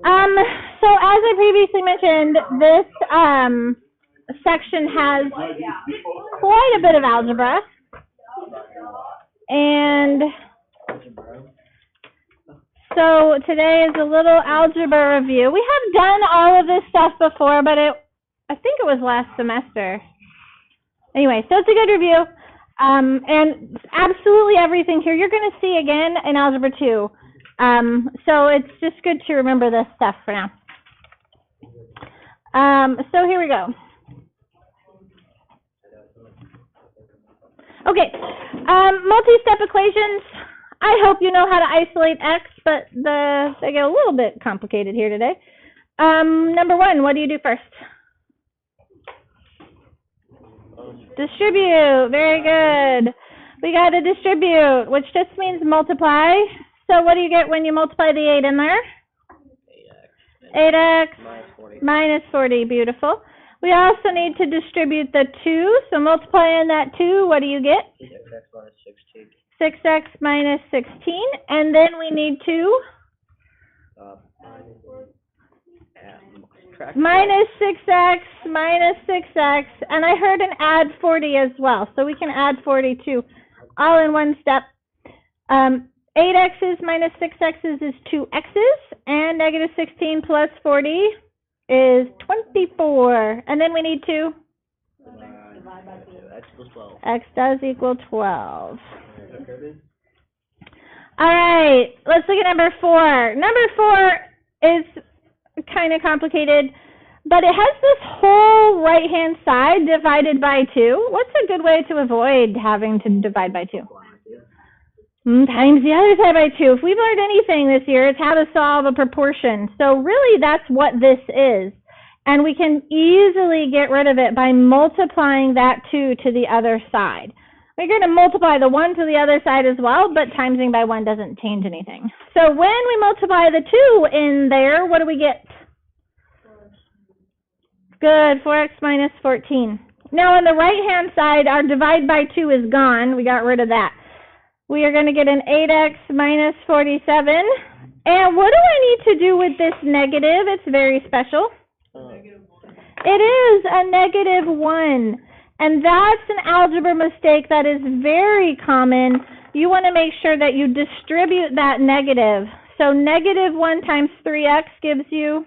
So as I previously mentioned, this section has quite a bit of algebra. And so today is a little algebra review. We have done all of this stuff before, but I think it was last semester. Anyway, so it's a good review. And absolutely everything here you're going to see again in Algebra 2. So it's just good to remember this stuff for now. So here we go. Okay, multi-step equations. I hope you know how to isolate x, but they get a little bit complicated here today. Number one, what do you do first? Distribute. Very good. We got to distribute, which just means multiply. So what do you get when you multiply the 8 in there? 8x minus 40. Beautiful. We also need to distribute the 2. So multiplying that 2, what do you get? 6x minus 16. 6x minus 16. And then we need to minus 6x minus 6x. And I heard an add 40 as well. So we can add 40 too, all in one step. 8x's minus 6x's is 2x's, and negative 16 plus 40 is 24. And then we need to Divide by 2. X equals 12. X does equal 12. All right, let's look at number 4. Number 4 is kind of complicated, but it has this whole right-hand side divided by 2. What's a good way to avoid having to divide by 2? Times the other side by 2. If we've learned anything this year, it's how to solve a proportion. So really, that's what this is. And we can easily get rid of it by multiplying that 2 to the other side. We're going to multiply the 1 to the other side as well, but timesing by 1 doesn't change anything. So when we multiply the 2 in there, what do we get? Good, 4x minus 14. Now on the right-hand side, our divide by 2 is gone. We got rid of that. We are going to get an 8x minus 47. And what do I need to do with this negative? It's very special. It is a negative 1. And that's an algebra mistake that is very common. You want to make sure that you distribute that negative. So negative 1 times 3x gives you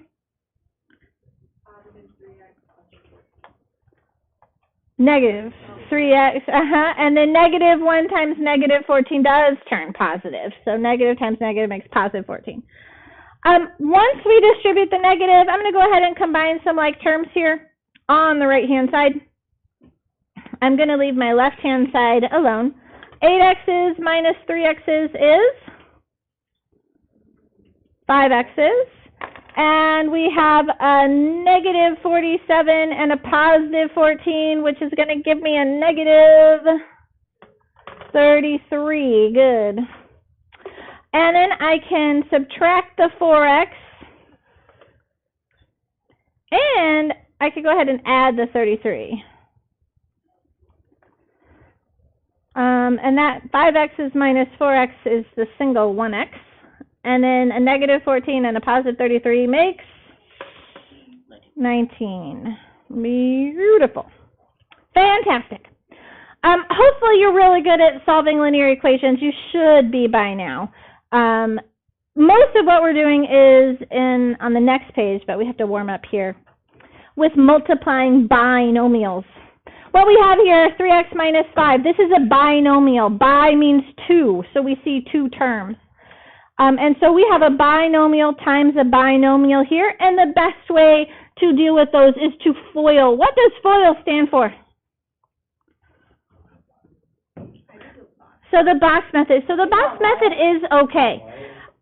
negative 3x, and then negative 1 times negative 14 does turn positive. So negative times negative makes positive 14. Once we distribute the negative, I'm going to go ahead and combine some like terms here on the right-hand side. I'm going to leave my left-hand side alone. 8x's minus 3x's is 5x's. And we have a negative 47 and a positive 14, which is going to give me a negative 33. Good. And then I can subtract the 4x. And I can go ahead and add the 33. And that 5x's minus 4x is the single 1x. And then a negative 14 and a positive 33 makes 19. Beautiful. Fantastic. Hopefully you're really good at solving linear equations. You should be by now. Most of what we're doing is on the next page, but we have to warm up here with multiplying binomials. What we have here, 3x minus 5. This is a binomial. Bi means 2, so we see 2 terms. And so we have a binomial times a binomial here, and the best way to deal with those is to FOIL. What does FOIL stand for? So the box method. So the box method is okay.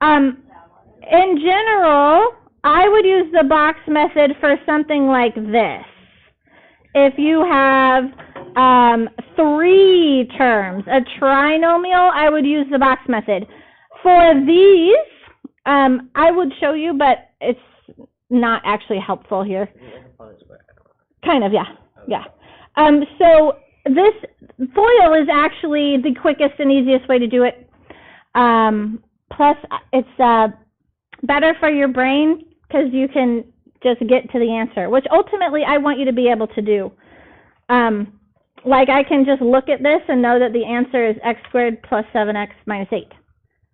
In general, I would use the box method for something like this. If you have 3 terms, a trinomial, I would use the box method. For these, I would show you, but it's not actually helpful here. Kind of, yeah. So this FOIL is actually the quickest and easiest way to do it. Plus, it's better for your brain because you can just get to the answer, which ultimately I want you to be able to do. Like I can just look at this and know that the answer is x squared plus 7x minus 8.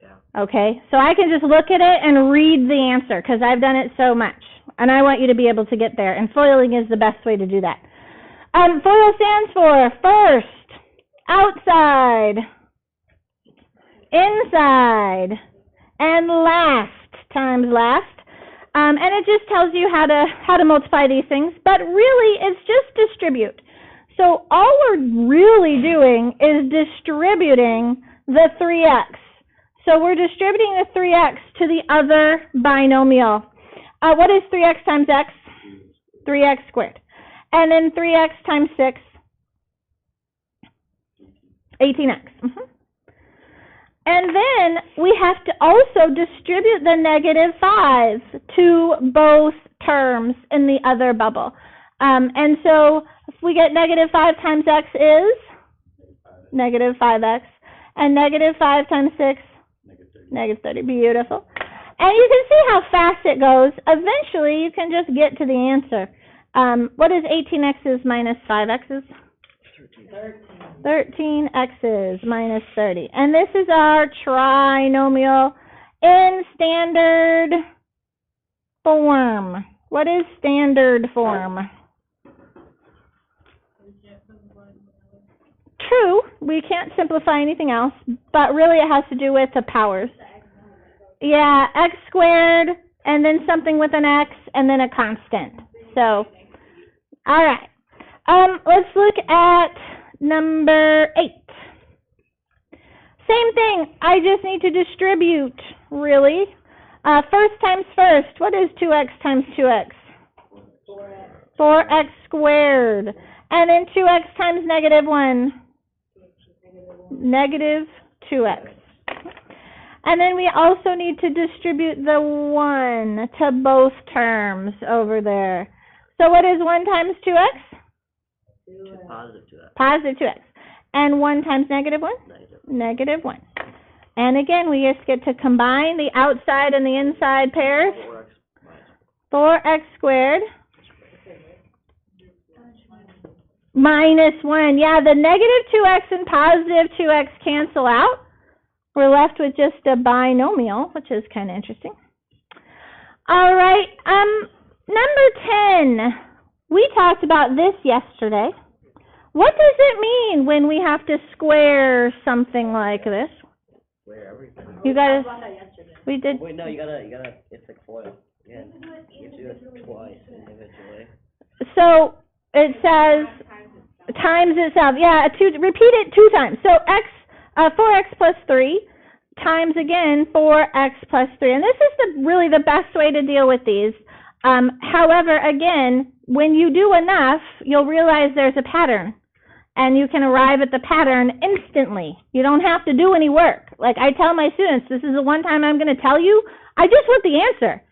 Yeah. Okay, so I can just look at it and read the answer because I've done it so much. And I want you to be able to get there, and foiling is the best way to do that. FOIL stands for first, outside, inside, and last times last. And it just tells you how to multiply these things, but really it's just distribute. So all we're really doing is distributing the 3x. So we're distributing the 3x to the other binomial. What is 3x times x? 3x squared. And then 3x times 6? 18x. And then we have to also distribute the -5 to both terms in the other bubble. And so if we get -5 times x is -5x, and -5 times 6, -30. Beautiful. And you can see how fast it goes. Eventually, you can just get to the answer. What is 18x's minus 5x's? 13x's minus 30. And this is our trinomial in standard form. What is standard form? True, we can't simplify anything else, but really it has to do with the powers. Yeah, x squared, and then something with an x, and then a constant. So, all right. Let's look at number 8. Same thing. I just need to distribute, really. First times first. What is 2x times 2x? 4x squared. And then 2x times -1. -2x. And then we also need to distribute the 1 to both terms over there. So what is 1 times 2x? Positive 2x. Positive 2x. And 1 times -1? Negative. -1. And again, we just get to combine the outside and the inside pairs. 4x squared minus 1. Yeah, the -2x and positive 2x cancel out. We're left with just a binomial, which is kind of interesting. All right, number 10. We talked about this yesterday. What does it mean when we have to square something like this? Square everything. You guys, we did. Wait, no, you gotta, it's like FOIL. Yeah, you do it twice individually. So it says times itself. Yeah, repeat it 2 times. So 4x plus 3 times again 4x plus 3. And this is really the best way to deal with these. However, again, when you do enough, you'll realize there's a pattern. And you can arrive at the pattern instantly. You don't have to do any work. Like I tell my students, this is the one time I'm going to tell you, I just want the answer.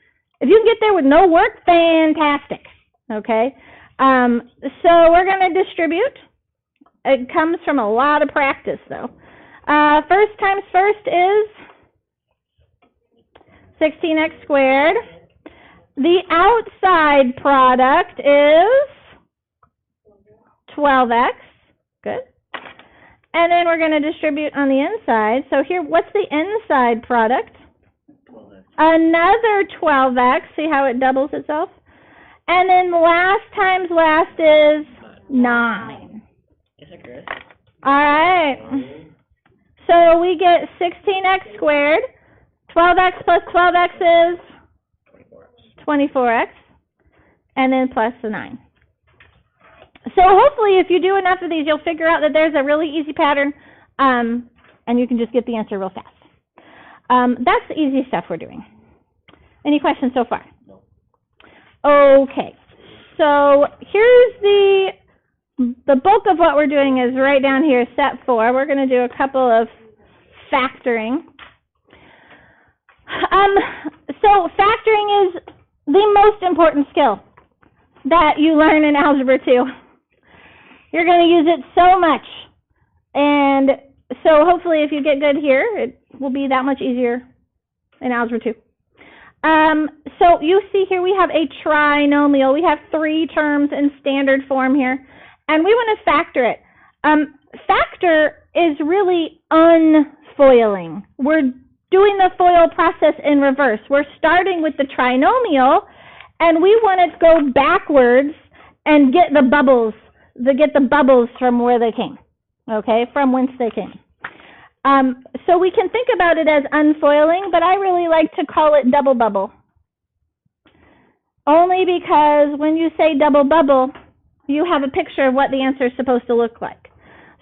If you can get there with no work, fantastic. Okay? So we're going to distribute. It comes from a lot of practice, though. First times first is 16x squared. The outside product is 12x. Good. And then we're going to distribute on the inside. So here, what's the inside product? 12x. Another 12x. See how it doubles itself? And then last times last is 9. Is that good? All right. So we get 16x squared. 12x plus 12x is 24x. And then plus the 9. So hopefully if you do enough of these, you'll figure out that there's a really easy pattern, and you can just get the answer real fast. That's the easy stuff we're doing. Any questions so far? No. Okay. So here's the bulk of what we're doing is right down here, step 4. We're going to do a couple of factoring. So factoring is the most important skill that you learn in Algebra 2. You're going to use it so much. And so hopefully if you get good here, it will be that much easier in Algebra 2. So you see here we have a trinomial. We have 3 terms in standard form here, and we want to factor it. Factor is really unfoiling. We're doing the FOIL process in reverse. We're starting with the trinomial, and we want to go backwards and get the bubbles from where they came, okay, from whence they came. So we can think about it as unfoiling, but I really like to call it double bubble. Only because when you say double bubble, you have a picture of what the answer is supposed to look like.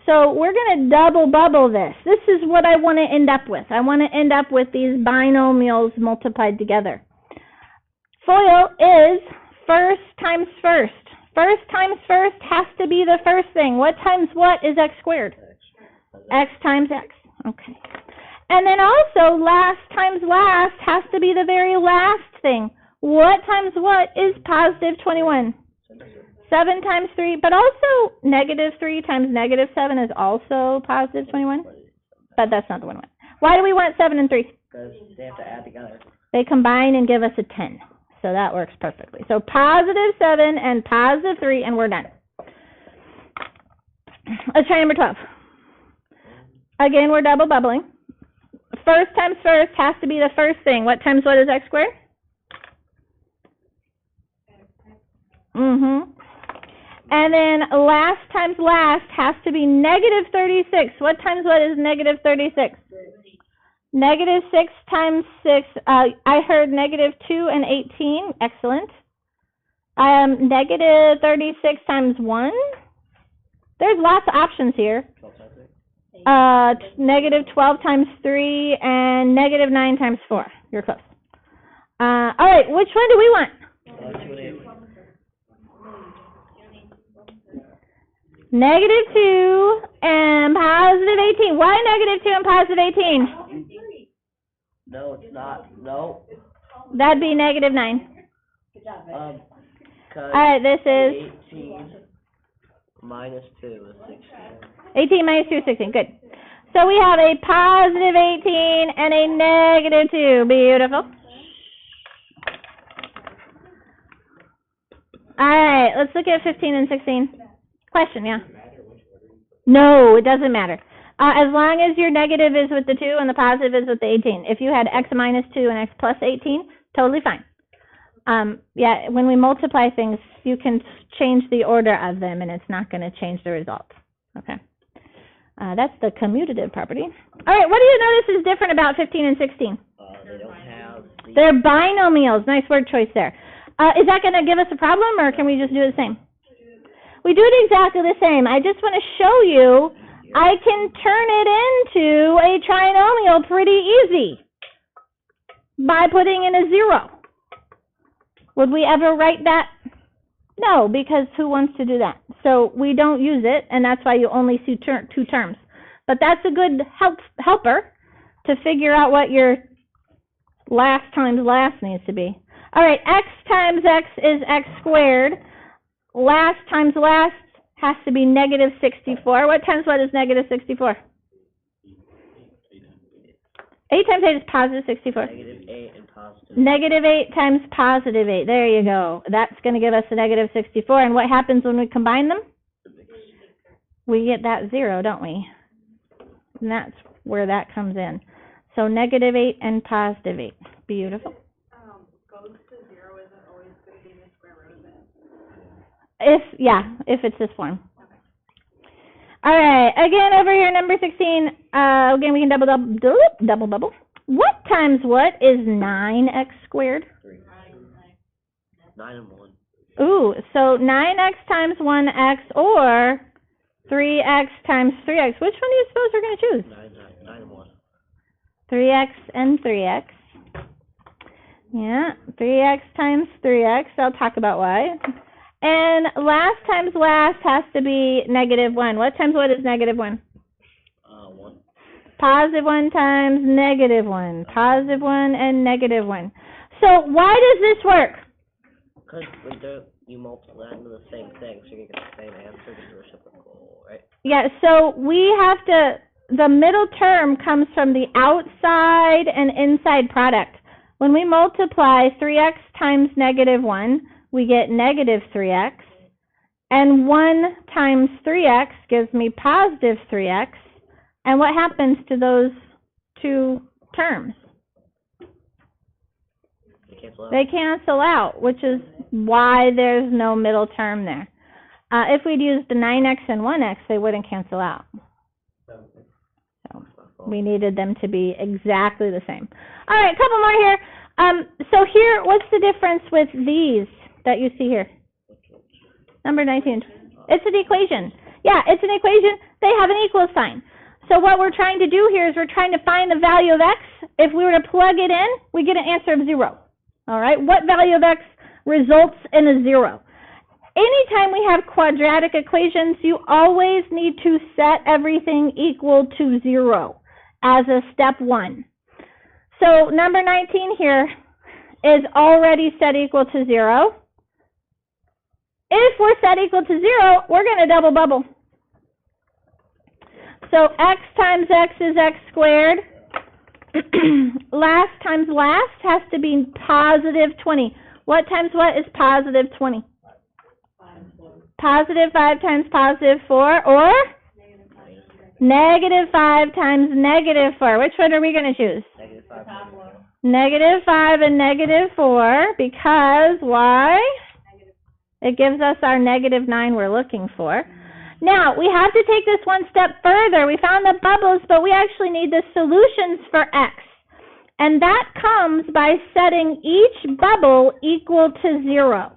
So we're going to double bubble this. This is what I want to end up with. I want to end up with these binomials multiplied together. FOIL is first times first. First times first has to be the first thing. What times what is x squared? X times x. Okay. And then also last times last has to be the very last thing. What times what is positive 21? 7 times 3, but also negative 3 times negative 7 is also positive 21. But that's not the one. Why do we want 7 and 3? Because they have to add together. They combine and give us a 10. So that works perfectly. So positive 7 and positive 3, and we're done. Let's try number 12. Again, we're double bubbling. First times first has to be the first thing. What times what is x squared? And then last times last has to be negative 36. What times what is negative 36? Negative 6 times 6. I heard negative 2 and 18. Excellent. Negative 36 times 1. There's lots of options here. Negative 12 times 3 and negative 9 times 4. You're close. All right, which one do we want? Negative 2 and positive 18. Why negative 2 and positive 18? No, it's not. No. That'd be negative 9. All right, this is 18 minus 2 is 16. 18 minus 2 is 16. Good. So we have a positive 18 and a negative 2. Beautiful. All right, let's look at 15 and 16. Question, yeah? No, it doesn't matter. As long as your negative is with the 2 and the positive is with the 18. If you had x minus 2 and x plus 18, totally fine. Yeah, when we multiply things, you can change the order of them, and it's not going to change the result. Okay. That's the commutative property. All right, what do you notice is different about 15 and 16? They don't have the... They're binomials. Nice word choice there. Is that going to give us a problem, or can we just do the same? We do it exactly the same. I just want to show you I can turn it into a trinomial pretty easy by putting in a 0. Would we ever write that? No, because who wants to do that? So we don't use it, and that's why you only see 2 terms. But that's a good helper to figure out what your last times last needs to be. All right, x times x is x squared. Last times last has to be negative 64. What times what is negative 64? 8 times 8 is positive 64. Negative 8 and positive. Negative 8 times positive 8. There you go. That's going to give us a negative 64. And what happens when we combine them? We get that 0, don't we? And that's where that comes in. So negative 8 and positive 8. Beautiful. Goes to 0 isn't always going to be the square root of it. If it's this form. Okay. All right, again over here, number 16. Again, we can double bubble. What times what is 9x squared? 3. 9 and 1. Ooh, so 9x times 1x or 3x times 3x. Which one do you suppose we're going to choose? 9 and 1. 3x and 3x. Yeah, 3x times 3x. I'll talk about why. And last times last has to be negative 1. What times what is negative 1? 1. Positive 1 times negative 1. Positive 1 and negative 1. So why does this work? Because you multiply into the same thing, so you get the same answer because they're reciprocal, right? Yeah, so we have to, the middle term comes from the outside and inside product. When we multiply 3x times -1, we get -3x. And 1 times 3x gives me positive 3x. And what happens to those two terms? They cancel out, which is why there's no middle term there. If we'd used the 9x and 1x, they wouldn't cancel out. So we needed them to be exactly the same. All right, a couple more here. So here, what's the difference with these that you see here? Number 19. It's an equation. Yeah, it's an equation. They have an equal sign. So what we're trying to do here is we're trying to find the value of x. If we were to plug it in, we get an answer of 0. All right, what value of x results in a 0? Anytime we have quadratic equations, you always need to set everything equal to 0 as a step 1. So number 19 here is already set equal to 0. If we're set equal to 0, we're going to double bubble. So x times x is x squared. Last times last has to be positive 20. What times what is positive 20? Positive 5 times positive 4, or negative 5 times negative 4. Which one are we going to choose? Negative 5 and negative 4, because why? It gives us our -9 we're looking for. Now, we have to take this one step further. We found the bubbles, but we actually need the solutions for x. And that comes by setting each bubble equal to 0.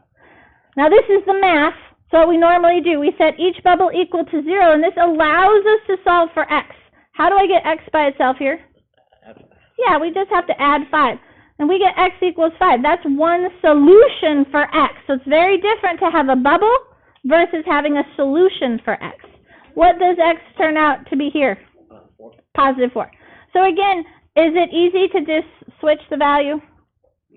Now, this is the math. So what we normally do, we set each bubble equal to 0, and this allows us to solve for x. How do I get x by itself here? Yeah, we just have to add 5. And we get x equals 5. That's one solution for x. So it's very different to have a bubble versus having a solution for x. What does x turn out to be here? Positive 4. So again, is it easy to just switch the value?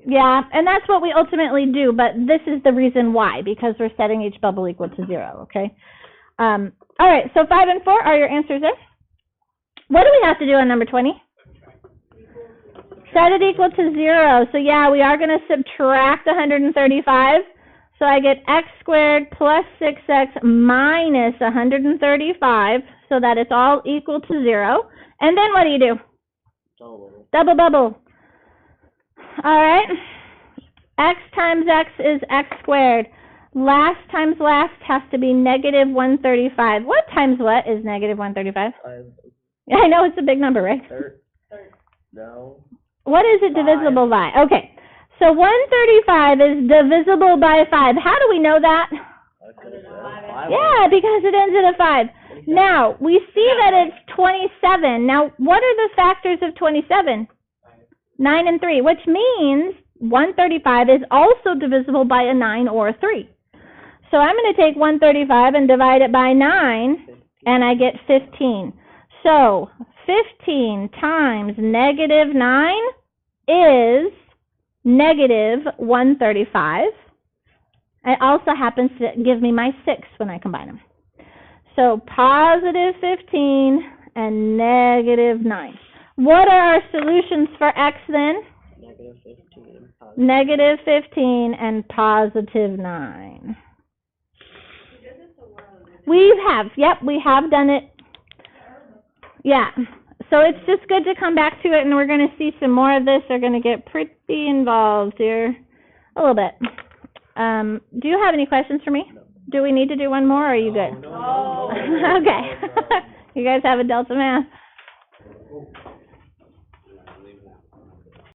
Yeah, and that's what we ultimately do, but this is the reason why, because we're setting each bubble equal to 0, okay? All right, so 5 and 4 are your answers there. What do we have to do on number 20? Set it equal to 0. So yeah, we are going to subtract 135. So I get x squared plus 6x minus 135, so that it's all equal to 0. And then what do? Double bubble. All right. X times x is x squared. Last times last has to be negative 135. What times what is negative 135? I know it's a big number, right? No. What is it divisible by? Okay. So 135 is divisible by 5. How do we know that? Yeah, because it ends in a 5. Now, we see that it's 27. Now, what are the factors of 27? 9 and 3, which means 135 is also divisible by a 9 or a 3. So I'm going to take 135 and divide it by 9, and I get 15. So 15 times negative 9 is negative 135. It also happens to give me my 6 when I combine them. So positive 15 and negative 9. What are our solutions for x then? Negative 15 and positive 9. We have done it. Yeah. So it's just good to come back to it, and we're going to see some more of this. They're going to get pretty involved here a little bit. Do you have any questions for me? Do we need to do one more, or are you good? No. Okay. You guys have a Delta Math.